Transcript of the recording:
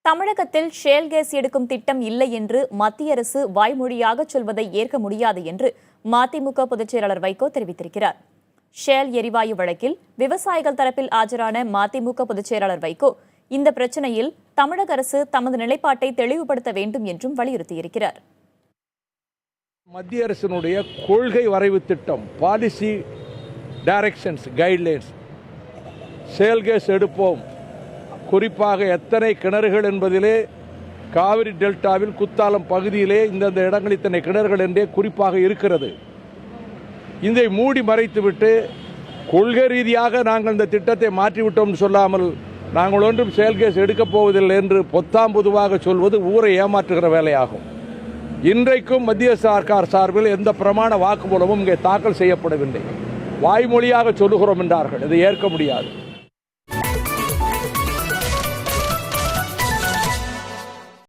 தமிழகத்தில் shale case எடுக்கும் திட்டம் இல்லை என்று மத்திய அரசு வாய்மொழியாக சொல்வதை ஏற்க முடியாது என்று மதிமுக பொதுச் செயலாளர் வைகோ தெரிவித்திருக்கிறார். ஷேல் எரிவாயு வழக்கில் விவசாயிகள் தரப்பில் ஆஜரான மதிமுக பொதுச் செயலாளர் வைகோ இந்த பிரச்சினையில் தமிழக அரசு தமது நிலைப்பாட்டை தெளிவுபடுத்த வேண்டும் என்றும் வலியுறுத்தியிருக்கிறார். மத்திய அரசினுடைய கொள்கை வரைவு திட்டம், policy directions, guidelines, shale gas எடுப்போம், குறிப்பாக எத்தனை கிணறுகள் என்பதிலே காவிரி டெல்டாவில் குத்தாலம் பகுதியிலே இந்தந்த இடங்கள் இத்தனை கிணறுகள் என்றே குறிப்பாக இருக்கிறது. இதை மூடி மறைத்துவிட்டு கொள்கை ரீதியாக நாங்கள் இந்த திட்டத்தை மாற்றிவிட்டோம் சொல்லாமல் நாங்கள் ஒன்றும் ஷேல் கேஸ் எடுக்கப் போவதில்லை என்று பொத்தாம் பொதுவாக சொல்வது ஊரை ஏமாற்றுகிற வேலையாகும். இன்றைக்கும் மத்திய சர்க்கார் சார்பில் எந்த பிரமாண வாக்குமூலமும் இங்கே தாக்கல் செய்யப்படவில்லை. வாய்மொழியாக சொல்லுகிறோம் என்றார்கள். இதை ஏற்க முடியாது.